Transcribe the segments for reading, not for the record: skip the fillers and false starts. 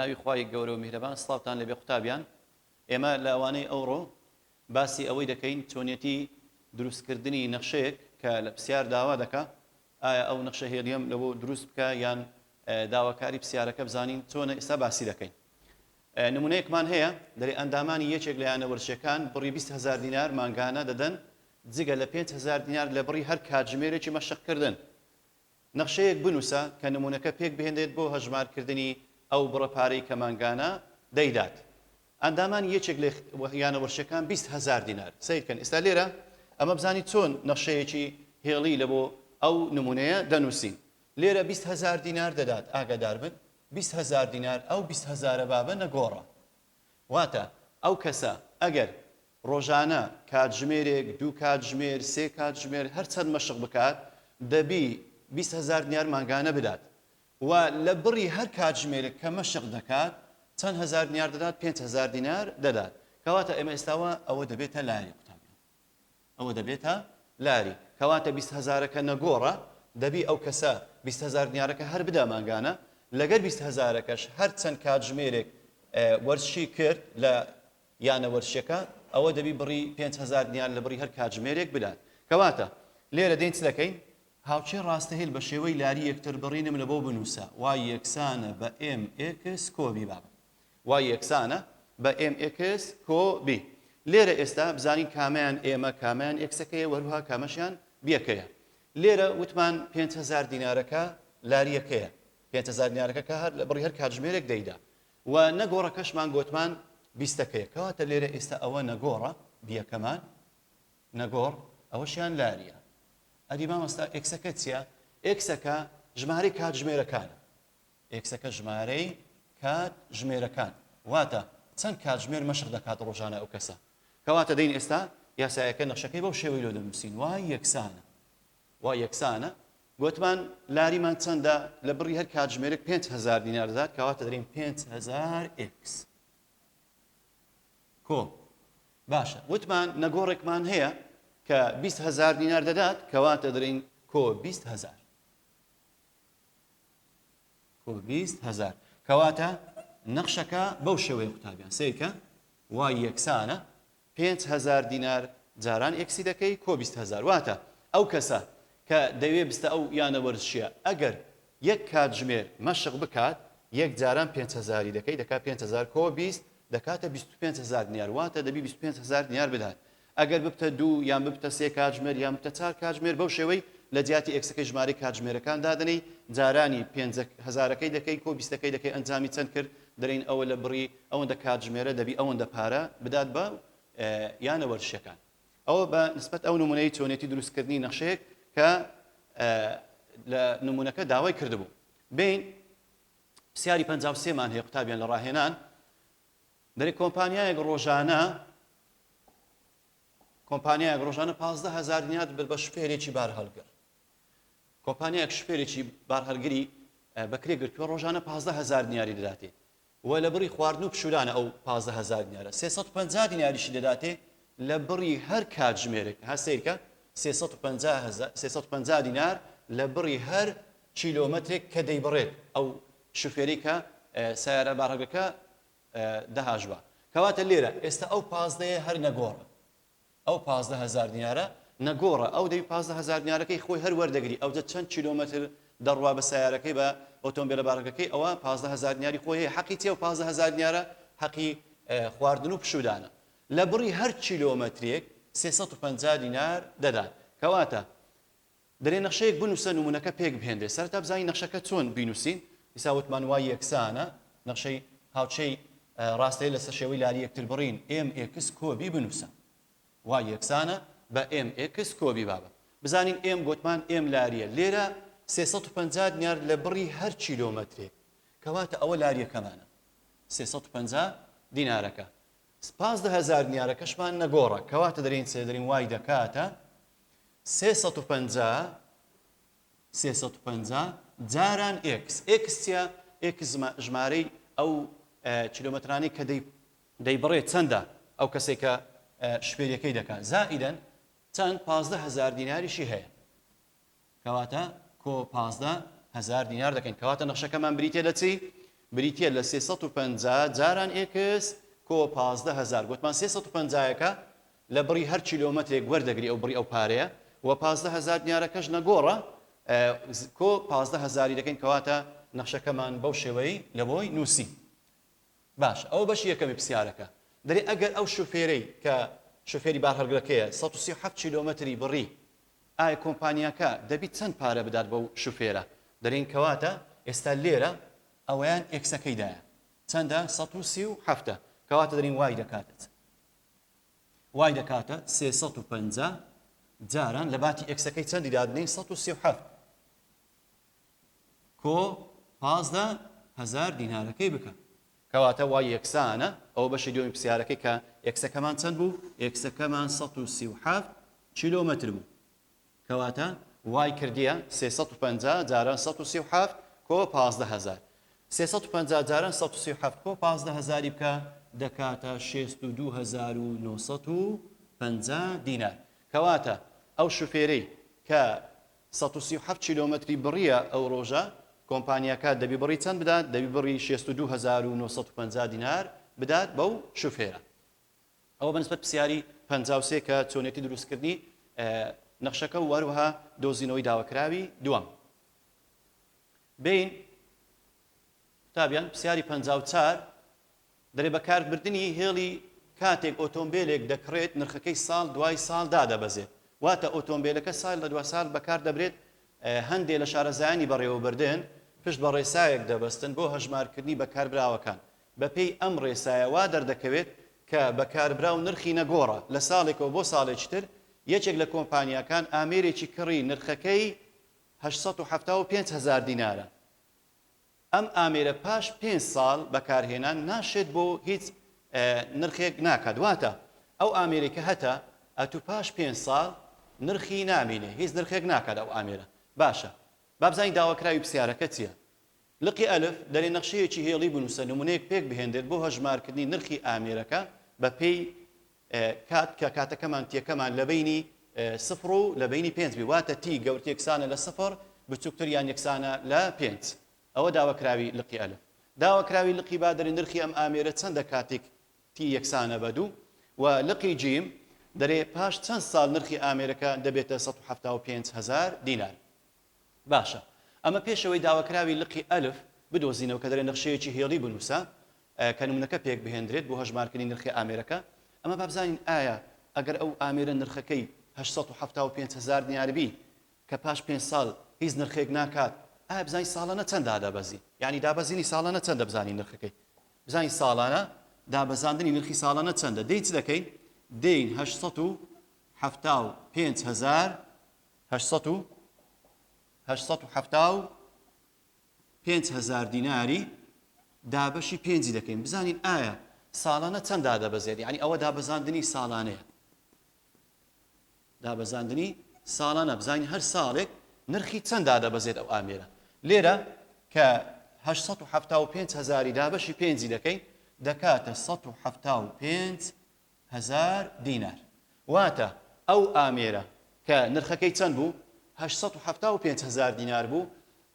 ناوی خوای گەورە و میهرەبان سڵاوتان لەبێ قوتابیان ئێمە لە ئەوانەی ئەوڕۆ باسی ئەوەی دەکەین چۆنیەتی دروستکردنی نەخشەیەک کە لە پرسیار داوا دەکا ئایا ئەو نەخشە هێڵیەم لەبۆ دروست بکە یان داواکاری پرسیارەکە بزانین چۆنە ئێستا باسی دەکەین. نمونەیەکمان هەیە دەرێ ئەندامانی یەکێک لە یانەوەرشەکان بڕی 20,000 دینار مانگانە دەدەن جگە لە 5,000 دینار لە بڕی هەر کاتژمێرێکی مەشقکردن. نەخشەیەک بنووسە کە نمونونەکە پێک بهێنێت بۆ هەژمارکردنی ئەو بڕەپارەی کە مانگانە دەیدات. ئەندامانی یەکێک لە یانەوەرشەکان 20,000 دینار سیرکەن. ئێستا لێرە ئەمە بزانی چۆن نەخشەیەکی هێڵی لە بۆ ئەو نمونەیە دەنووسین. لێرە 20,000 دینار دەدات ئاگادار بن 20,000 دینار ئەو 20,000 بابە نەگۆڕە. واتە ئەو کەسە ئەگەر ڕۆژانە کاتژمێرێک دوو کاتژمێر سێ کاتژمێر هەر چەند مەشق بکات دەبی 20,000 دینار مانگانە بدات و لە بڕی هەر کاتژمێرێک کە مەشق دەکات چەند هزار دینار دەدات 5,000 دینار دەدات. کەواتە ئێمە ئێستاوە ئەوە دەبێتە لاری قوتابیان ئەوە دەبێتە لاری کەواتە 20,000ەکە نەگۆڕە دەبی ئەو کەسە 20,000 دینارەکە هەر بدا مانگانە لەگەر 20,000ەکەش هەر چەند کاتژمێرێک وەرشی کرد لە یانە وەرشەکە ئەوە دەبی بڕی 5,000 دینار لە بڕی هەر کاتژمێرێک بدات. کەواتە لێرە دێن چ دەکەین هاوچێ ڕاستەهێل بە شێوەی لاری یەکتر بڕینم لە بۆ بنووسە وای یەکسانە بە MX کۆبی بابە وای یەکسانە بە MX کۆبی. لێرە ئێستا بزانین کامیان ئێمە کامیان ئێکسەکەیە وەروها کامەشیان بیەکەیە. لێرە وتمان 5,000 دینارەکە لاریەکەیە 5,000 دینارەکە کە هەر لە بڕی هەر کاتژمێرێک دەیدا و نەگۆڕەکەشمان گوتمان 20ەکەیە. کەواتە لێرە ئێستا ئەوە نەگۆڕە بیەکەمان نەگۆڕ ئەوەشیان لاریە. ئەدی مامۆستا ئێکسەکە چییە؟ ئێکسەکە ژمارەی کاتژمێرەکانە. ئێکسەکە ژمارەی کاتژمێرەکان واتە چەند کاتژمێر مەشق دەکات ڕۆژانە ئەو کەسە. کەواتە دەین ئێستا یاسایەکە نەخشەکەی بەو شێوەی لۆ دەنووسین وای یەکسانە وای یەکسانە گوتمان لاریمان چەندە لە بڕی هەر کاتژمێرێک 5,000 دینار دەدات کەواتە دەرین 5,000x کۆ. باشە وتمان نەگۆڕێکمان هەیە کە 20,000 دینار دەدات کەواتە دەرین کۆ 20,000 کۆ 20,000 کەواتە نەخشەکە بەو شێوەیە قوتابیان سیرکە وای یەکسانە 5,000 دینار جاران ئێکسی دەکەی کۆ 20,000 واتە ئەو کەسە کە دەوێ بستە ئەو یانە وەرزشیە ئەگەر یەک کاتژمێر مەشق بکات یەک جاران 5,000 دەکەی دەکات 5,000 کۆ 20 دەکاتە 25,000 دینار واتە دەبی 25,000 دینار بدات. ئەگەر ببتە دوو یان ببتە سێ کاتژمێر یان بتە چار کاتژمێر بەو شێوەی لە جیاتی ئێکسەکەی ژمارەی کاتژمێرەکان دادنەی جارانی 5,000ەکەی دەکەی کۆ 20ەکەی دەکەی ئەنجامی چەند کرد دەرین ئەوە لە بڕی ئەوەندە کاتژمێرە دەبی ئەوەندە پارە بدات بە یانە وەرشەکان. ئەوە بە نسبەت ئەو نمونەی چۆنێتی دروستکردنی نەخشەیەک کە لە نمونونەکە داوای کردبوو. بین پرسیاری 53مان هەیە قوتابیان لە ڕاهێنان دەرێ کۆمپانیایەک ڕۆژانە 15,000 دینار بە شوفێرێکی بار هەڵگر. کۆمپانیایەک شوفێرێکی بار هەڵگری بەکرێ گرتووە ڕۆژانە 15,000 دیناری دەداتێ و لە بڕی خواردن و پشولانە ئەو 15,000 دینارە 350 دیناریشی دەداتێ لە بڕی هەر کاتژمێرێک هەسیرکە 350 دینار لە بڕی هەر کیلۆمەترێک کە دەیبڕێت ئەو شوفێری کە سیارە بارهەڵگەکە دەهاژبە. کەواتە لێرە ئێستا ئەو 15 هەر نەگۆڕە ئەو 15,000 دینارە نەگۆڕە ئەو دەوی 15,000 دینارەکەی خۆی هەر وەردەگری ئەو چەند کیلۆمەتر دەڕوا بە سیارەکەی بە ئۆتۆمبیلە بارەکەی ئەوە 15,000 دیناری خۆی هەیە حەقی چێ و 15,000 دینارە حەقی خواردن و پشودانە لە بڕی هەر کیلۆمەترێک 350 دینار دەدات. کەواتە دەرێ نەخشەیەک بنووسە نمونونەکە پێک بهێنرێ سەرتا بزانین نەخشەکە چۆن بینوسین. ئیسا وتمان وای یەکسانە نەخشەی هاوچەی ڕاستەیە لەسەر شێوەی لاری یەکتر بڕین MX کۆبی بنووسە وای یەکسانە بە MX کۆبی بابە. بزانین M گوتمان M لاریە لێرە 350 دینار لە بڕی هەر کیلۆمەترێک کەواتە ئەوە لاریەکەمانە 350 دینارەکە 15,000 دینارەکەشمان نەگۆڕە کەواتە دەرین سێدرین وای دەکاتە 350 جاران X چیە؟ X ژمارەی ئەو کیلۆمەترانی کە دەیبڕێت چەندە ئەو کەسێک کە شوفێریەکەی دەکات زائیدەن چەند 15,000 دیناریشی هەیە کەواتە کۆ 15,000 دینار دەکەین کەواتە نەخشەکەمان بریتێ لە چی؟ بریتە لە 350 جاران ئێکس کۆ 15000 گوتمان 350ەکە لە بڕی هەر کیلۆمەترێک وەردەگری ئەو بڕی ئەو پارەیە و 15000 دیارەکەش نەگۆڕە کۆ 15000 دەکەین کەواتە نەخشەکەمان بەو شێوەی لە بۆی نووسی باش ئەو بەشی یەکەمی پرسیارەکە دەرێ ئەگەر ئەو شوفێرەی کە شوفێری بارهەڵگرەکەیە 137 کیلۆمەتری بڕی ئایا کۆمپانیاکە دەبی چەند پارە بدات بەو شوفێرە دەرێن کەواتە ئێستا لێرە ئەویان ئێکسەکەیدایە چەندە 137 کەواتە دەرین وای دەکاتێت وای دەکاتە 350 جاران لە باتی ئێکسەکەی چەندی دادنین 137 کۆ 15000 دینارەکەی بکە کەواتە وای یەکسانە ئەو بەشی دومی پرسیارەکەی کە ئێکسەکەمان چەند بوو ئێکسەکەمان 137 کیلۆمەتر بوو کەواتە وای کردیە 350 جاران 137 کۆ 15000 350 جاران 137 کۆ 15000 بکە دەکاتە 62950 دینار کەواتە ئەو شوفێرەی کە 137 کیلۆمەتری بڕیە ئەو ڕۆژە کۆمپانیاکە دەبی بڕی چەند بدات دەبی بڕی 62950 دینار بدات بەو شوفێرە ئەوە بەنسبەت پرسیاری 53 کە چۆنێتی دروستکردنی نەخشەکە و وەروەها دۆزینەوەی داواکراوی دووەم بین قوتابیان پرسیاری 54 دەرێ بەکاربردنی هێڵی کاتێک ئۆتۆمبیلێک دەکڕێت نرخەکەی ساڵ دوای ساڵ دادەبەزێت واتە ئۆتۆمبیلەکە ساڵ لە دو ساڵ بەکار دەبرێت هەندێک لە شارەزایانی بەڕێوەبردن پشت بە ڕێسایەک دەبەستن بۆ هەژمارکردنی بەکاربراوەکان بەپێی ئەم ڕێسایە وا دەردەکەوێت کە بەکاربراو نرخی نەگۆڕە لە ساڵێکەوە بۆ ساڵێکی تر یەکێک لە کۆمپانیاکان ئامێرێکی کڕی نرخەکەی 875,000 دینارە ئەم ئامێرە پاش 5 ساڵ بەکارهێنان ناشێت بۆ هیچ نرخێک ناکات واتە ئەو ئامێرێکە هەتا ئەتو پاش 5 ساڵ نرخی نامینێ هیچ نرخێک ناکات ئەو ئامێرە باشە بابزانی داواکراوی پرسیارەکە چییە لقی ئەلف دەرێ نەخشەیەکی هێڵی بنووسە نمونەیەک پێک بهێندێت بۆ هەژمارکردنی نرخی ئامێرەکە بەپێی کات کە کاتەکەمان تێکەمان لە بینی سفر و لە بینی 5 بی واتە تی گەورتی یەکسانە لە سفر بچووکتریان یەکسانە لە 5 ئەوە داواکراوی لقی ئەلف داواکراوی لقی با دەرێ نرخی ئەم ئامێرە چەندە کاتێک تی یەکسانە بەدوو و لقی جیم دەرێ پاش چەند ساڵ نرخی ئامێرەکە دەبێتە 175,000 دینار باشە ئەمە پێشەوەی داواکراوی لقی ئەلف بدۆزینەوە کە دەرێ نەخشەیەکی هێڵی بنووسە کە نمونەکە پێک بهێنرێت بۆ هەژمارکردنی نرخی ئامێرەکە ئەمە بابزانین ئایا ئەگەر ئەو ئامێرە نرخەکەی 875,000 دیناربی کە پاش 5 ساڵ هیچ نرخێک ناکات ئایا بزانین ساڵانە چەند دادەبەزی یعنی دابەزینی ساڵانە چەندە بزانین نرخەکەی بزانین ساڵانە دابەزاندنی نرخی ساڵانە چەندە دەی چ دەکەین دەین 875,000 دیناری دابەشی 5 دەکەین بزانین ئایا ساڵانە چەند دادەبەزێت یعنی ئەوە دابەزاندنی ساڵانەیە دابەزاندنی ساڵانە بزانین هەر ساڵێک نرخی چەند دادەبەزێت ئەو ئامێرە لێرە کە 875,000 دابەشی 5 دەکەین دەکاتە 175,000 دینار واتە ئەو ئامێرە کە نرخەکەی چەند بوو 875,000 دینار بوو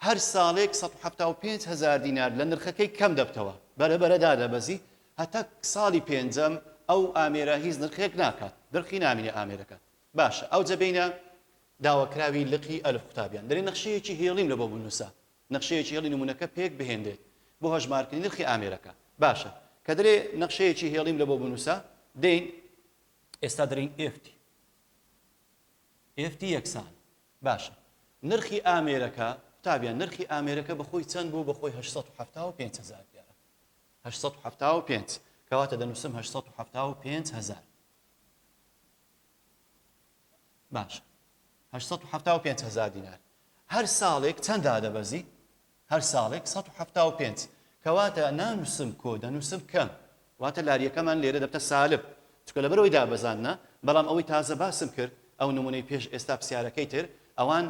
هەر ساڵێک 175,000 دینار لە نرخەکەی کەم دەبتەوە بەرەبەرە دادەبەزی هەتا ساڵی پێنجەم ئەو ئامێرە هیچ نرخێک ناکات نرخی نامینێ ئامێرەکە باشە ئەو جەبینە داواکراوی لقی ئەلف قوتابیان دەرێ نەخشەیەکی هێڵیم لە بۆ بنووسە نەخشەیەکی هێڵی نمونەکە پێک بهێندێت بۆ هەژمارکردنی نرخی ئامێرەکە باشە کە دەرێ نەخشەیەکی هێڵیم لە بۆ بنووسە دەین ئێستا دەرین ئفتی یەکسان باشە نرخی ئامێرەکە قوتابیان نرخی ئامێرەکە بەخۆی چەند بوو بەخۆی 875,000 دیارە 875 کەواتە دەنووسم 875,000 باشە 875,000 دینار هەر ساڵێک چەند دادەبەزی هەر ساڵێک 175 کەواتە نانووسم کۆ دەنووسم کەم واتە لاریەکەمان لێرە دەبتە سالب چکە لەبەرەوەی دابەزانە بەڵام ئەوەی تازە باسم کرد ئەو نمونەی پێش ئێستا پرسیارەکەی تر ئەوان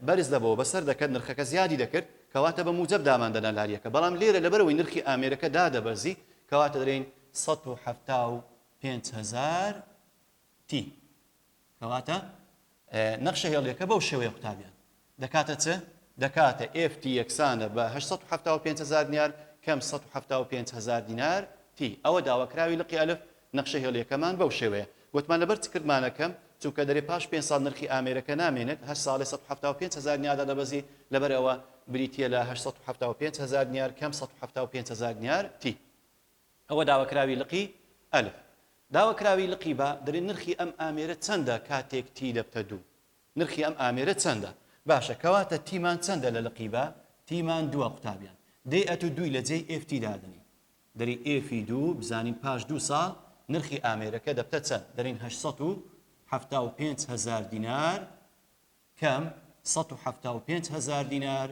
بەرز دەبەوە بەسەر دەکەن نرخەکە زیادی دەکرد کەواتە بە موجب داماندەنا لاریەکە بەڵام لێرە لەبەرەوەی نرخی ئامێرەکە دادەبەزی کەواتە دەرێن 175,000 تی کەواتە نەخشە هێڵیەکە بەو شێوەیە قوتابیان دەکاتە چ دەکاتە ئفتی یەکسانە بە 875,000 دینار کەم 175,000 دینار تی ئەوە داواکراوی لقی ئەلف نەخشە هێڵیەکەمان بەو شێوەیە وتمان لەبەر چ کردمانەکەم چونکە دەرێ پاش 5 ساڵ نرخی ئامێرەکە نامێنێت 8 ساڵی 175,000 دیناردا دەبەزی لەبەرەوە بریتە لە 875,000 دینار کەم 175,000 دینار تی ئەوە داواکراوی لقی ئەلف داواکراوی لقی با دەرێ نرخی ئەم ئامێرە چەندە کاتێک تی دەبتە دوو نرخی ئەم ئامێرە چەندە باشە کەواتە تیمان چەندە لە لقی با تیمان دووە قوتابیان دەی ئەتو دووی لە جێی ئفتی دادنی دەری ئفی دوو بزانین پاش دوو ساڵ نرخی ئامێرەکە دەبتە چەند دەرین 875,000 دینار کەم 175,000 دینار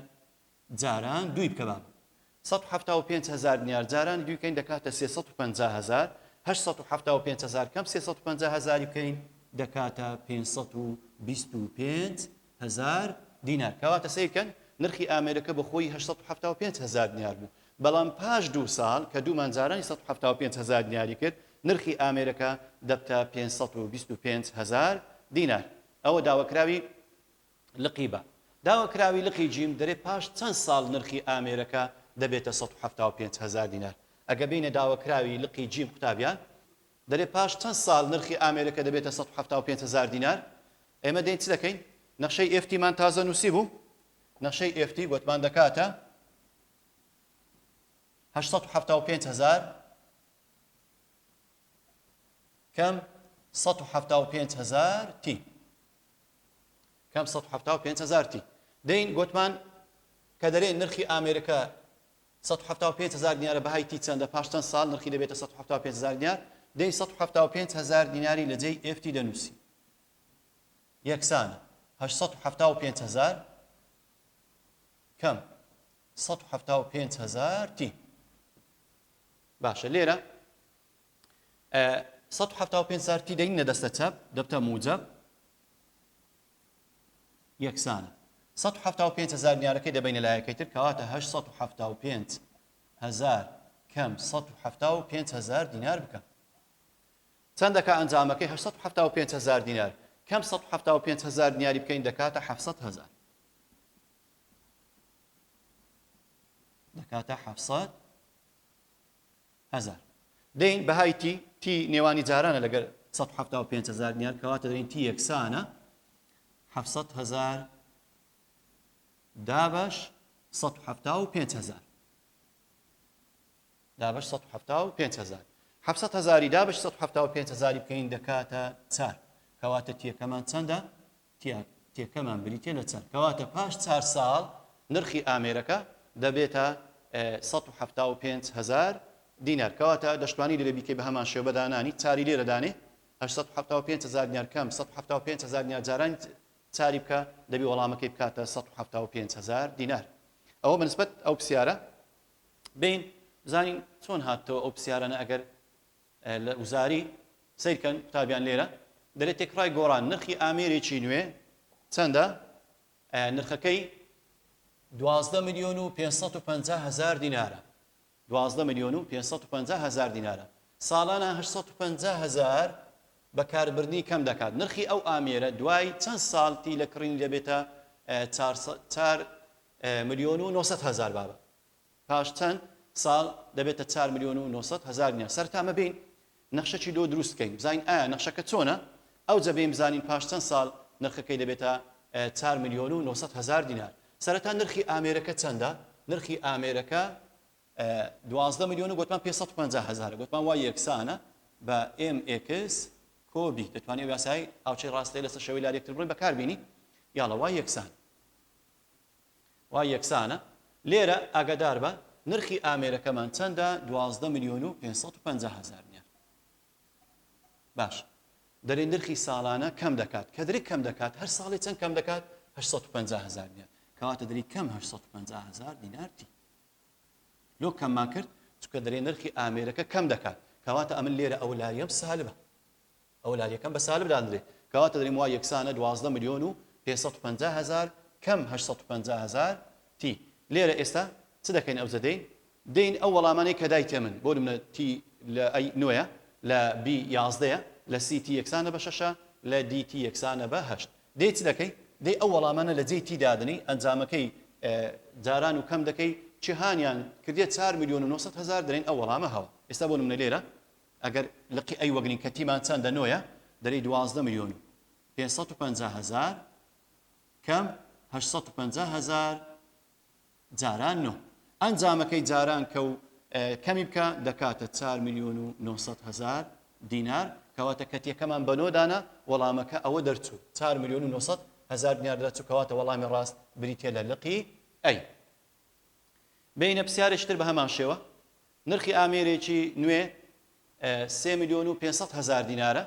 جاران دوی بکە بابە 175,000 دینار جاران دوی بکەین دەکاتە 350,000 875,000 کەم 350,000 بکەین دەکاتە 525,000 دینار کەواتە سەیرکەن نرخی ئامێرەکە بەخۆی 875,000 دینار بوو بەڵام پاش دوو ساڵ کە دوومان جارانی 175,000 دیناری کرد نرخی ئامێرەکە دەبتە 525,000 دینار ئەوە داواکراوی لقی بە داواکراوی لقی جیم دەرێ پاش چەند ساڵ نرخی ئامێرەکە دەبێتە 175,000 دینار ئەگە بینە داواکراوی لقی جیم قوتابیان دەرێ پاش چەند ساڵ نرخی ئامێرەکە دەبێتە 175,000 دینار ئێمە دەین چ دەکەین نەخشەی ئێفتیمان تازە نووسی بوو نەخشەی ئێفتی گوتمان دەکاتە 875,000 کەم 175,000 تی کەم 175,000 تی دەین گوتمان کە دەرێ نرخی ئامێرەکە 175,000 دینارە بەهای تی چەندە پاش چەند ساڵ نرخی دەبێتە 175,000 دینار دەی 175,000 دیناری لە جێی ئفتی دەنووسی یەکسانە 875,000 کەم 175,000 تی باشە لێرە 175,000 تی دەینە دەستە چەپ دەبتە موجب یەکسانە 175,000 دینارەکەی دەبینە لایەکەی تر کەواتە 875,000 کەم 175,000 دینار بکە چەند دەکا ئەنجامەکەی 875,000 دینار کەم 175,000 دیناری بکەین دەکاتە 700,000 دەکاتە 700,000 دەین بەهای تی نێوانی جارانە لەگەر 175,000 دینار کەواتە دەین تی یەکسانە 700,000 دابش 175,000 دابش 175,000 700,000 دابش 175,000 بکەین دەکاتە 4 کەواتە تیەکەمان چەندە تیەکەمان بریتێ لە 4 کەواتە پاش 4 ساڵ نرخی ئامێرەکە دەبێتە 175,000 دینار کەواتە دەشتوانی لێرە بیکەی بە هەمان شێوە بەدانانی چاری لێرە دانێ 875,000 دینار کەم 175,000 دینار جارانی چاری بکە دەبی وەڵامەکەی بکاتە 175,000 دینار ئەوە بەنسبەت ئەو پرسیارە بین بزانین چۆن هاتەوە ئەو پرسیارانە ئەگەر لە وزاری سیرکەن قوتابیان لێرە دەرێت تێکڕای گۆڕان نرخی ئامێرێکی نوێ چەندە نرخەکەی 12,550,000 دینارە 12,550,000 دینارە ساڵانە 850,000 بەکاربردنی کەم دەکات نرخی ئەو ئامێرە دوای چەند ساڵتی لە کڕینی دەبێتە 4,900,000 بابە پاش چەند ساڵ دەبێتە 4,900,000 دینار سەرتامە بین نەخشەی لۆ دروستکەین بزانین ئایا نەخشەکە چۆنە ئەو جەبێن بزانین پاش چەند ساڵ نرخەکەی دەبێتە 4,900,000 دینار سەرەتا نرخی ئامێرەکە چەندە نرخی ئامێرەکە 12 ملیۆن گوتمان 550,000 گوتمان وای یەکسانە بە MX کۆبی دەتوانێت یاسای ئاوچەی ڕاستەی لەسەر شەوەی لار یەکتر بڕین بەکاربینی یاڵە وای یەکسان وای یەکسانە لێرە ئاگادار بە نرخی ئامێرەکەمان چەندە 12,550,000 دینار باش دەرێ نرخی ساڵانە کەم دەکات کە دەری کەم دەکات هەر ساڵی چەند کەم دەکات 850,000 دینار کەواتە دەری کەم 850,000 دینارتی لۆ کەممان کرد چونکە دەرێ نرخی ئامێرەکە کەم دەکات کەواتە ئەمن لێرە ئەولاریەم سالبە ئەولاریەکەم بە سالب دادرێ کەواتە دەریم وای یەکسانە 12,550,000 کەم 850,000 تی لێرە ئێستا چ دەکەین ئەو زەدەین دەین ئەو وەڵامانەی کە دایتێ من بۆ منە تی لە ئەی نوێە لە بی 11 لە سی تی یەکسانە بە 6 لە دی تی یەکسانە بە 8 دەی چ دەکەی دەی ئەو وەڵامانە لە جێی تی دادنی ئەنجامەکەی جاران و کەم دەکەی جیهانیان کردێت 4 ملیۆن و 900 هزار دەرێن ئەو وەڵامە هەوە ئێستا بۆ نمونە لێرە ئەگەر لقی ئەی وەگرین کە تیمان چەندە نۆیە دەرێ 12 ملیۆن و 550 هزار کەم 850 هزار جاران نۆ ئەنجامەکەی جاران کە و کەمی بکە دەکاتە 4 ملیۆن و 900 هزار دینار کەواتە کەتیەکەمان بەنۆدانە وەڵامەکە ئەوە دەرچوو 4 ملیۆن و 900 هزار دینار دەرچوو کەواتە وەڵامی ڕاست بریتە لە لقی ئەی بینە پرسیارێکتر بە هەمان شێوە نرخی ئامێرێکی نوێ 3 ملیۆن و 500 هزار دینارە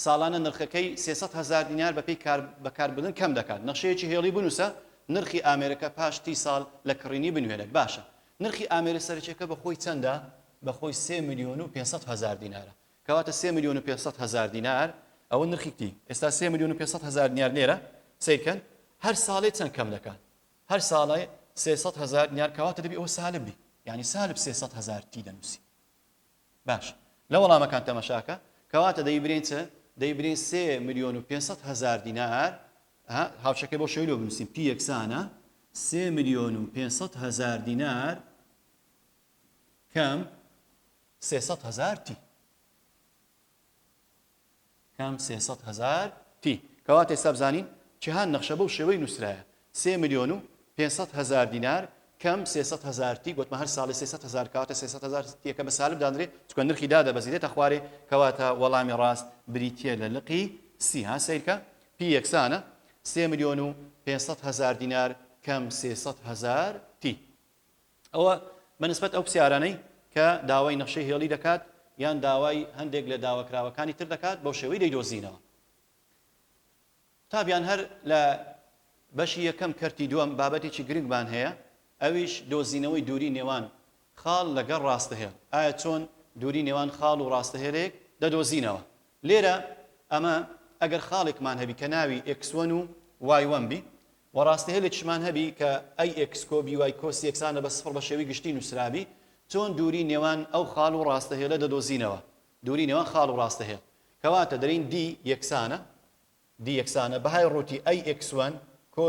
ساڵانە نرخەکەی 300 هزار دینار بەپێی بەکاربردن کەم دەکات نەخشەیەکی هێڵی بنووسە نرخی ئامێرەکە پاش 30 ساڵ لە کڕینی بنوێنێت باشە نرخی ئامێرە سەرچێکە بە خۆی چەندە بە خۆی 3 ملیۆن و 500 هزار دینارە کەواتە 3 ملیۆن و 500 هزار دینار ئەوە نرخی کتی ئێستا 3 ملیۆن و 500 هزار دینار لێرە سیرکەن هەر ساڵێ چەند کەم دەکات هەر ساڵی 300 هزار دینار کەواتە دەبی ئەوە سالب بی یعنی سالب 300 هزار تی دەنووسی باش لە وەڵامەکان تەمەشاکە کەواتە دەیبرین چە دەیبرین 3 ملیۆن و 500 هزار دینار هاوشەکەی بۆ شەوی لۆ بنووسین پی یەکسانە 3 ملیۆن و 500 هزار دینار کەم 300 هزار تی کەم 300 هزار تی کەواتە ئێستا بزانین جیهان نەخشە بەو شێوەی نووسرایە 3 ملیۆن و 500 هزار دینار کەم 300 هزار تی گوتمە هەر ساڵی 300 هزار کەواتە 300 هزار تیەکە بە سالب دانرێت چکە نرخی دادەبەزێتە خوارێ کەواتە وەڵامی ڕاست بریتیە لە لقی سی ها سیرکە پی یەکسانە 3 ملیۆن و 500 هزار دینار کەم 300 هزار تی ئەوە بەنسبەت ئەو پرسیارانەی کە داوای نەخشەی هێڵی دەکات یان داوای هەندێک لە داواکراوەکانی تر دەکات بەو شێوەی دەیدۆزینەوە تابیان هەر لە بەشی یەکەم کەرتی دووەم بابەتێکی گرنگمان هەیە ئەویش دۆزینەوەی دووری نێوان خاڵ لەگەڵ ڕاستەهێڵ ئایا چۆن دووری نێوان خاڵ و ڕاستەهێڵێک دەدۆزینەوە لێرە ئەمە ئەگەر خاڵێکمان هەبی کە ناوی x1 و y1 بی و ڕاستەهێڵێکشمان هەبی کە ئەی x کۆ بی y کۆس یەکسانە بە سفر بە شێوەی گشتی نووسرابی چۆن دووری نێوان ئەو خاڵ و ڕاستەهێڵە دەدۆزینەوە دووری نێوان خاڵ و ڕاستەهێڵ کەواتە دەرین دی یەکسانە بەهای ڕووتی ئەی x1 کۆ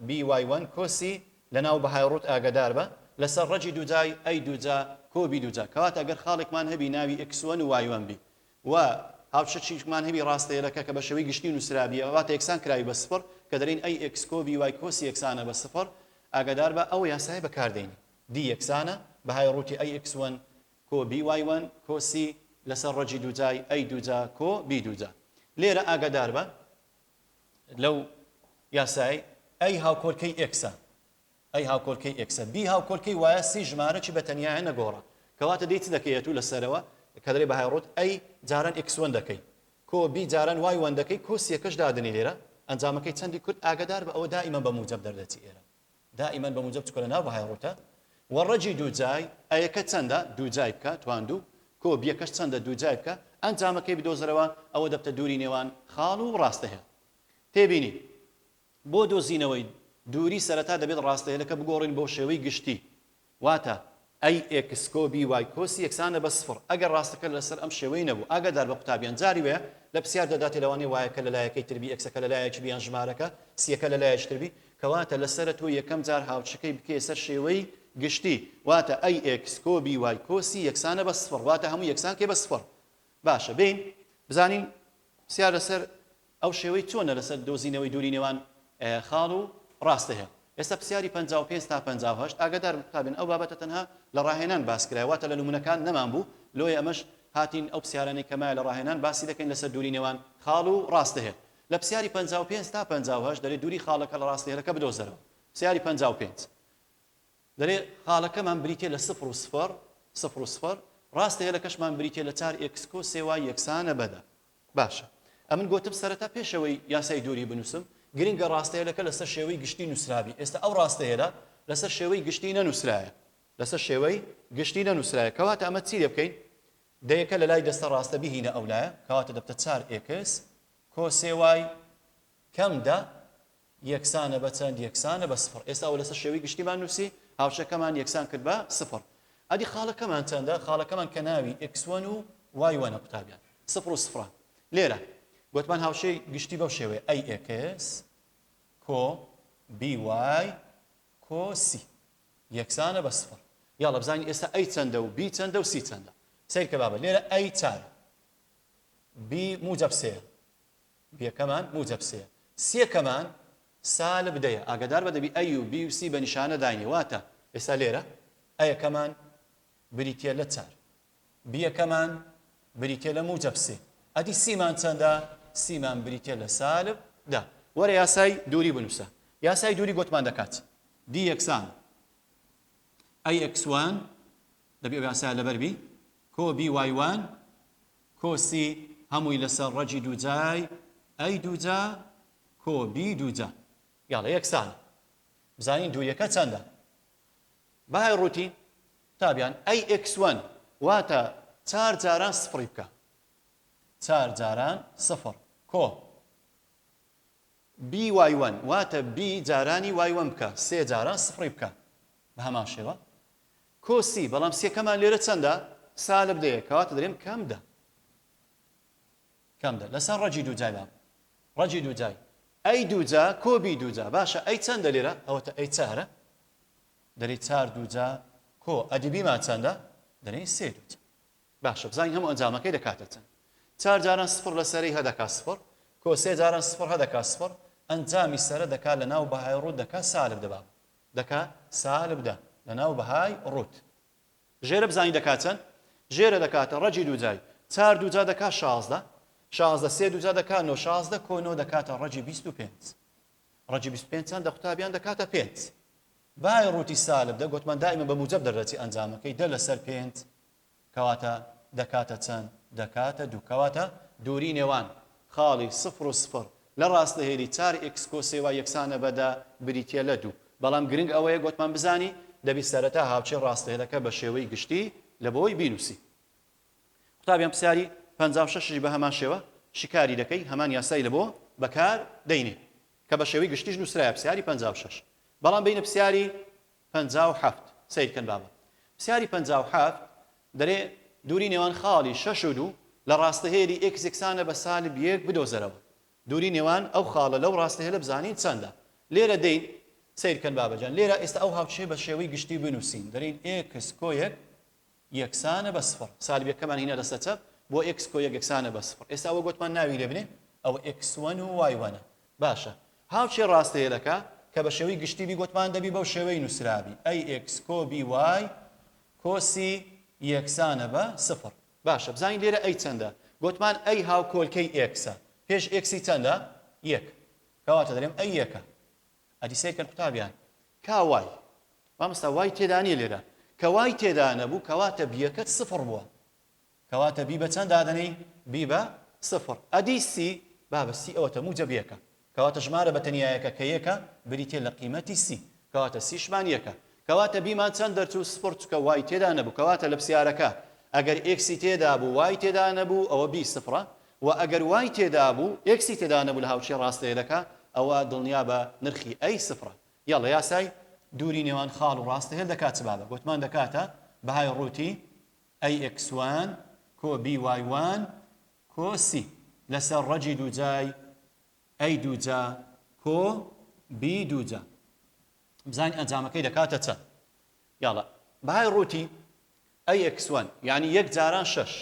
by1 کۆسی لەناو بەهای ڕوت ئاگدار بە لەسەر ڕەجی دووجای ئەی دووجا کۆ بی دووجا کەواتە ئەگەر خاڵێکمان هەبی ناوی x1 و y1 بی و هاوشەچیشمان هەبی ڕاستەهێڵەکە کە بە شێوەی گشتی نووسرابی ئەواتە یەکسان کراوی بە سفر کە دەرین ئەی x کۆ by کۆسی یەکسانە بە سفر ئاگدار بە ئەو یاسای بەکاردێنی دی یەکسانە بەهای ڕووتی ئەی x1 کۆ by1 کۆسی لەسەر ڕەجی دووجای ئەی دووجا کۆ بی دووجا لێرە ئاگدار بە لەو یاسای ئەی هاوکۆرکەی ئێکسە ئەی هاوکۆرکەی ئێکسە بی هاوکۆرکەی وایە سی ژمارەی بەتەنیایە نەگۆڕە کەواتە دەیت دەکەیت و لەسەرەوە کە دەرێ بەهای ڕوت ئەی جاران x1 دەکەی کۆ بی جاران y1 دەکەی کۆ سیەکەش دادنی لێرە ئەنجامەکەی چەندی کورد ئاگدار بە ئەوە دائیمەن بە موجب دەردەچی ئێرە دائیمەن بە موجب چکۆ لەناو بەهای ڕوتە و ڕەجی دووجای ئەیەکە چەندە دووجای بکە تواندوو کۆ بیەکەش چەندە دووجای بکە ئەنجامەکەی بدۆزرەوە ئەوە دەبتە دووری نێوان خاڵ و ڕاستەهێڵ تێبینی بۆ دۆزینەوەی دووری سەرەتا دەبێت ڕاستەهێڵەکە بگۆڕین بۆ شێوەی گشتی واتە ئەی x کۆ بی y کۆسی یەکسانە بە سفر ئەگەر ڕاستەکە لەسەر ئەم شێوەی نەبوو ئاگادار بە قوتابیان جاری وێ لە پرسیار دەداتێ لەوانەیە وایەکە لە لایەکەی تربی ئەکسەکە لە لایەکی بیان ژمارەکە سیەکە لە لایەکی تربی کەواتە لەسرە تۆ یەکەم جار هاوچەکەی بکێ سەر شێوەی گشتی واتە ئەی x کۆ بی y کۆسی یەکسانە بە سفر واتە هەموو یەکسان کێ بە سفر باشە بین بزانین پرسیار لەسەر ئەو شێوەی چۆنە لەسەر دۆزینەوەی دووری نێوان خاڵ و ڕاستەهێڵ ئێستا پرسیاری 55 تا 58 ئاگادار بتابن ئەو بابەتە تەنها لە ڕاهێنان باس کرایواتە لە نمونەکان نەمان بوو لۆی ئەمەش هاتین ئەو پرسیارانەی کەمایە لە ڕاهێنان باسی دەکەین لەسەر دووری نێوان خاڵ و ڕاستەهێڵ لە پرسیاری 55 تا 58 دەرێت دووری خاڵەکە لە ڕاستەهێڵەکە بدۆزەرەوە پرسیاری 55 دەرێت خاڵەکەمان بریتێ لە 0 و 0 ڕاستەهێڵەکەشمان بریتێ لە 4x کۆ سێوای یەکسانە بەدە باشە ئەمن گوتم سەرەتا پێشەوەی یاسای دووری بنووسم گرنگە ڕاستەهێڵەکە لەسەر شێوەی گشتی نووسرابی ئێستا ئەو ڕاستەهێڵە لەسەر شێوەی گشتی نەنووسرایە لەسەر شێوەی گشتی نەنووسرایە کەواتە ئەمە چی لێ بکەین دەیەکە لە لای دەستە ڕاستە بهینە ئەولایە کەواتە دەبتە 4x کۆ سێوای کەمدا یەکسانە بە چەند یەکسانە بە سفر ئێستا ئەوە لەسەر شێوەی گشتیمان نووسی هاوشەکەمان یەکسان کرد بە سفر ئەدی خاڵەکەمان چەندە خاڵەکەمان کە ناوی x1 و y1 قوتابیان سفر و سفران لێرە گوتمان هاوشەی گشتی بەو شێوەیە ئەی x کۆ by کۆ سی یەکسانە بە سفر یاڵە بزانین ئێستا ئەی چەندە و بی چەندە و سی چەندە سیرکە بابە لێرە ئەی چارە بی موجب سێە بیەکەمان موجب سێە سێکەمان سالب دەیە ئاگادار بە دەبی ئەی و بی و سی بە نیشانە داینی واتە ئێستا لێرە ئەیەکەمان بریتە لە چار بیەکەمان بریتە لە موجب سێ ئەدی سیمان چەندە سیمان بریتە لە سالب دا وەرە یاسای دووری بنووسە یاسای دووری گۆتمان دەکات دی یەکسان ئەی ئەکس1 دەبێ یاسای لەبەر بی کۆ بی وای1 کۆ سی هەمووی لەسەر ڕەجی دووجای ئەی دووجا کۆ بی دووجا یاڵە یەکسان بزانین دووریەکە چەندە بەهای ڕووتی تابیان ئەی ئەکس1 واتە چار جاران سفری بکە چار جاران سفر کۆ بی وای1 واتە بی جارانی وای1 بکە سێ جاران سفری بکە بە هەمان شێوە کۆ سی بەڵام سێکەمان لێرە چەندە سالب دەیە کەواتە دەرێم کەمدە کەمدە لەسەر ڕەجی دووجای بام ڕەجی دووجای ئەی دووجا کۆ بی دووجا باشە ئەی چەندە لێرە ئەوەتە ئەی چارە دەری چار دووجا کۆ ئەدیبیمان چەندە دەرێ سێ دووجا باشە بزانین هەموو ئەنجامەکەی دەکاتە چەند چار جاران سفر لەسەری هەدەکا سفر کۆ سێ جاران سفر هەدەکا سفر ئەنجامی سەرە دەکات لە ناو بەهای ڕوت دەکات سالب دەبام دەکات سالب دا لە ناو بەهای ڕوت ژێرە بزانین دەکات چەند ژێرە دەکاتە ڕەجی دووجای چار دووجا دەکات شازدە شازدە سێ دووجا دەکات نۆ شازدە کۆ نۆ دەکاتە ڕەجی 25 ڕەجی 25 چەند دە قوتابیان دەکاتە 5 بای ڕوتی سالب دە گوتمان دائیمە بە موجب دەردەچی ئەنجامەکەی دە لەسەر 5 کەواتە دەکاتە چەند دەکاتە دوو کەواتە دووری نێوان خاڵی سفر و سفر لە ڕاستەهێری 4 ئێکس کۆ سێ وای یەکسانە بەدا بریتە لە دوو بەڵام گرنگ ئەوەیە گوتمان بزانی دەبی سەرەتا هاوچێ ڕاستەهێلەکە بە شێوەی گشتی لە بۆی بینوسی قوتابیان پرسیاری 56 بە هەمان شێوە شکاری دەکەی هەمان یاسای لە بۆ بەکار دەینێ کە بە شێوەی گشتیش نووسرایە پرسیاری 56 بەڵام بینە پرسیاری 57 سیرکەن بابە پرسیاری 57 دەرێ دووری نێوان خاڵی 6 و 2 لە ڕاستەهێری ئێکس یەکسانە بە سالب 1 بدۆزەرەوە دووری نێوان ئەو خاڵە لەو ڕاستەهێلە بزانین چەندە لێرە دەین سیرکەن بابەجان لێرە ئێستا ئەو هاوچێ بە شێوەی گشتی بنووسین دەرین ئێکس کۆ یەک یەکسانە بە سفر سالبیەکەمان هینە لەسەر چەپ بۆ ئێکس کۆ یەک یەکسانە بە سفر ئێستا ئەوە گوتمان ناوی لێ بنێ ئەو ئێکس1 و وای1 باشە هاوچێ ڕاستەهێلەکە کە بە شێوەی گشتی بی گوتمان دەبی بەو شێوەی نووسرابی ئەی ئێکس کۆ بی وای کۆ سی یەکسانە بە سفر باشە بزانین لێرە ئەی چەندە گوتمان ئەی هاو کۆلکەی ئێکسە پێش ئێکسی چەندە یەک کەواتە دەرێم ئەی یەکە ئەدی سیرکەن قوتابیان کا وای مامۆستا وای تێدا نیە لێرە کە وای تێدا نەبوو کەواتە بیەکەت سفر بووە کەواتە بی بە چەند دادەنەی بی بە سفر ئەدی سی با بە سی ئەوەتە موجب یەکە کەواتە ژمارە بە تەنیایەکە کە یەکە بریتێ لە قیمەتی سی کەواتە سیشمان یەکە کەواتە بیمان چەند دەرچوو سفر چکە وای تێدا نەبوو کەواتە لە پرسیارەکە ئەگەر ئێکسی تێدا بوو وای تێدا نەبوو ئەوە بی سفرە و ئەگەر وای تێدا بوو ئێکسی تێدا نەبوو لە هاوچێ ڕاستەهێلەکە ئەوە دڵنیا بە نرخی ئەی سفرە یاڵە یاسای دووری نێوان خاڵ و ڕاستەهێل دەکات چ بابە گوتمان دەکاتە بەهای ڕووتی ئەی ئێکس1 کۆ بی وای1 کۆ سی لەسەر ڕەجی دووجای ئەی دووجا کۆ بی دووجا بزانین ئەنجامەکەی دەکاتە چەند یاڵە بەهای ڕووتی ئەی ئێکس1 یعنی یەک جاران شەش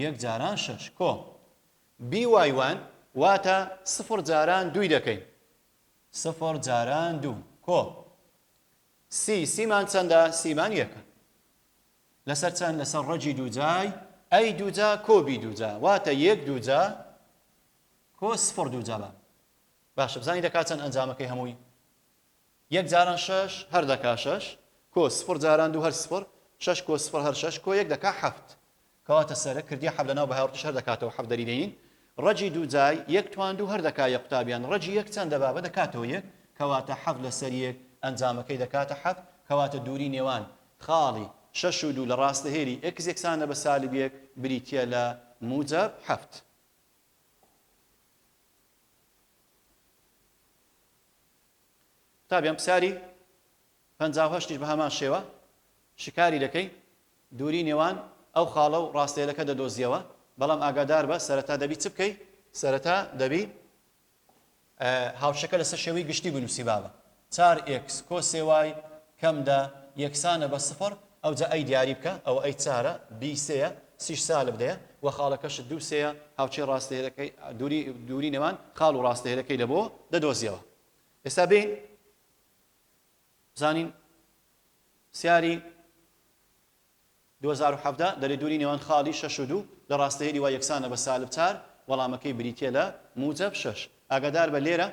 یەک جاران شەش کۆ بی وای1 واتە سفر جاران دووی دەکەین سفر جاران دوو کۆ سیمان چەندە سیمان یەکە لەسەر چەند لەسەر ڕەجی دووجای ئەی دووجا کۆ بی دووجا واتە یەک دووجا کۆ سفر دووجا بە باشە بزانی دەکات چەند ئەنجامەکەی هەمووی یەک جاران شەش هەر دەکا شەش کۆ سفر جاران دوو هەر سفر شەش کۆ سفر هەر شەش کۆ یەک دەکا هەفت کەواتە سەرە کردی حەب لەناو بەهاوڕتیش هەر دەکاتەوە حەف دەریدەین ڕەجی دووجای یەک توان دوو هەر دەکا یەک قوتابیان ڕەجی یەک چەندە بابە دەکاتەوە یەک کەواتە حەف لەسەر یەک ئەنجامەکەی دەکاتە حەف کەواتە دووری نێوان خاڵی شەش و دوو لە ڕاستەهێری ئێکس یەکسانە بە سالب یەک بریتیە لە موجب هەفت قوتابیان پرسیاری 58 بە هەمان شێوە شکاری دەکەی دووری نێوان ئەو خاڵە و ڕاستەهێلەکە دەدۆزیەوە بەڵام ئاگادار بە سەرەتا دەبی چ بکەی سەرەتا دەبی هاوشەکە لەسەر شێوەی گشتی بنووسی بابە 4x کۆ سێ وای کەمدا یەکسانە بە سفر ئەو جا ئەی دیاری بکە ئەو ئەی چارە بی سەیە سیش سالب دەیە و خاڵەکەشت دوو سەیە هاوچێ ڕاستەهێرەکەی دووری نێوان خاڵ و ڕاستەهێرەکەی لە بۆ دەدۆزیەوە. ئێستا بین بزانین سیاری 2017 دەرێ دووری نێوان خاڵی 6 و 2 لە ڕاستەهێری وا یەکسانە بە سالب 4 وەڵامەکەی بریتە لە موجب 6. ئاگادار بە لێرە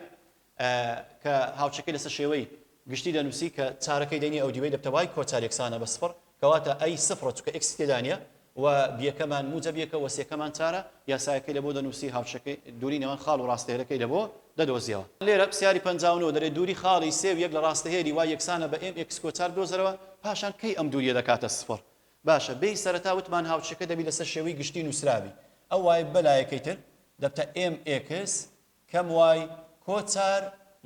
کە هاوچەکەی لەسەر شێوەی گشتی دەنووسی کە چارەکەی دەینی ئەو دیوەی دەبتەوای کۆچار یەکسانە بە سفر کەواتە ئەی سفر چکە ئێکس تێدانە و بیەکەمان موجب یەکە و سێکەمان چارە یاسایەکەی لە بۆ دەنووسی هاوچەکەی دووری نێوان خاڵ و ڕاستەهێرەکەی لە بۆ دەدۆزیەوە. لێرە پرسیاری 59 دەرێ دووری خاڵی 3 و 1 لە ڕاستەهێری وا یەکسانە بە m x کۆچار دۆزەرەوە پاشان کەی ئەم دووریە دەکاتە سفر. باشە بێی سەرەتا وتمان هاوچەکە دەبی لەسەر شێوەی گشتی نووسراوی ئەو وای بەلایەکەی تر دەبتە mx کەم وای کۆچار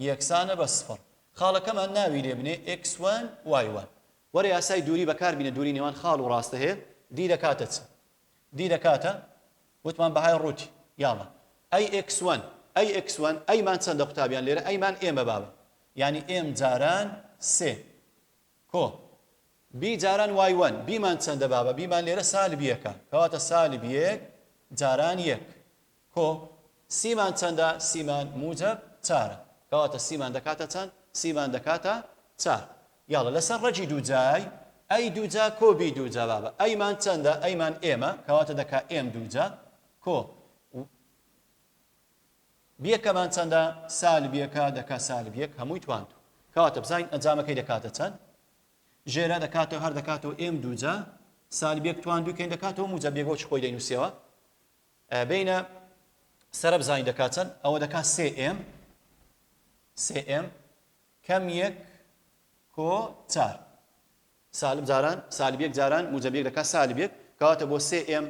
یەکسانە بە سفر. خاڵەکەمان ناوی لێ بنێ x1 y1 وەرە یاسای دووری بەکاربینە دووری نێوان خاڵ و ڕاستەهێر دی دەکاتە چ؟ دی دەکاتە وتمان بەهای ڕووتی یاڵە ئەی x1 ئەی x1 ئەیمان چەندە قوتابیان لێرە ئەیمان ئێمە بابە یعنی ئێم جاران سێ کۆ بی جاران y1 بیمان چەندە بابە بیمان لێرە سالب یەکە کەواتە سالب یەک جاران یەک کۆ سیمان چەندە سیمان موجب چارە کەواتە سیمان دەکاتە چەند سیمان دەکاتە چار. یاڵە لەسەر ڕەجی دووجای ئەی دووجا کۆ بی دووجا بابە ئەیمان چەندە ئەیمان ئێمە کەواتە دەکا ئێم دووجا کۆ بیەکەمان چەندە سالب یەکە دەکا سالب یەک هەمووی توانتو کەواتە بزانین ئەنجامەکەی دەکاتە چەند ژێرە دەکاتەوە هەر دەکاتەوە ئێم دووجا سالب یەک تواندووکەین دەکاتەوە موجب یەک بۆ چ خۆی دەینووسیەوە بینە سەرە بزانین دەکات چەند ئەوە دەکات 3m کەم یەک کۆ چار سالب جاران سالب یەک جاران موجب یەک دەکات سالب یەک کەواتە بۆ 3m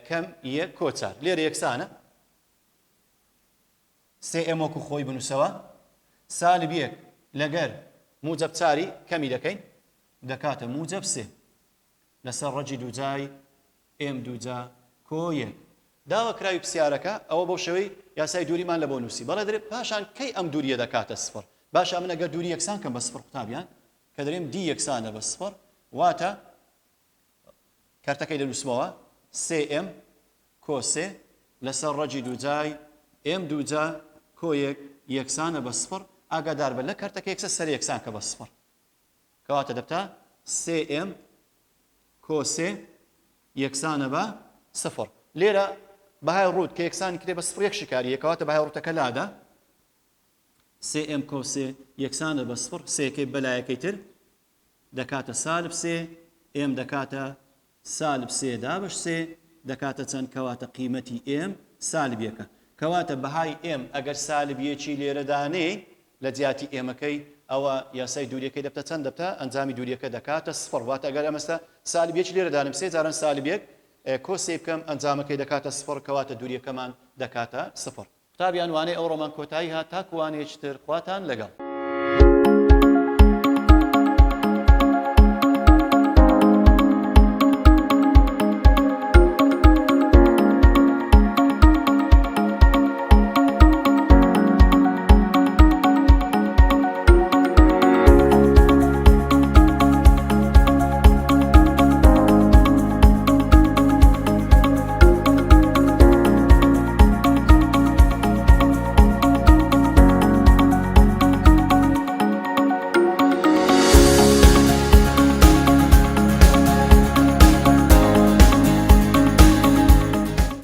کەم یەک کۆ چار لێرە یەکسانە 3m وەکو خۆی بنووسەوە سالب یەک لەگەر موجب چاری کەمی دەکەین دەکاتە موجب سێ لەسەر ڕەجی دووجای m دووجا کۆ یەک داواکراوی پرسیارەکە ئەوە بۆ شێوەی یاسای دووریمان لە بۆ نووسی بەڵێ دەرێت پاشان کەی ئەم دووریە دەکاتە سفر. باشە من ئەگەر دووری یەکسان کەم بە سفر قوتابیان کە دەرێم دی یەکسانە بە سفر واتە کارتەکەی دەنووسمەوە 3m کۆ سێ لەسەر ڕەجی دووجای m دووجا کۆ یەک یەکسانە بە سفر ئاگادار بە لە کارتەکە یەکسە سەر یەکسان کە بە سفر کەواتە دەبتە 3m کۆ سێ یەکسانە بە سفر. لێرە بەهای ڕوود کە یەکسانی کرێ بە سفر یەک شکاریە کەواتە بەهای ڕووتەکە لادا 3m کۆ سێ یەکسانە بە سفر سێکەی بەلایەکەی تر دەکاتە سالب سێ m دەکاتە سالب سێ دابش سێ دەکاتە چەند کەواتە قیمەتی m سالب یەکە کەواتە بەهای m ئەگەر سالب یەکی لێرە دانێ لە جیاتی ئێمەکەی ئەوە یاسای دووریەکەی دەبتە چەند دەبتە ئەنجامی دووریەکە دەکاتە سفر واتە ئەگەر ئەمەستە سالب یەکی لێرە دانم سێ جاران سالب یەک کۆ سێ بکەم ئەنجامەکەی دەکاتە سفر کەواتە دووریەکەمان دەکاتە سفر. قوتابیان وانەی ئەوڕۆمان کۆتایی هات تاکو وانەیەکی تر خواتان لەگەڵ.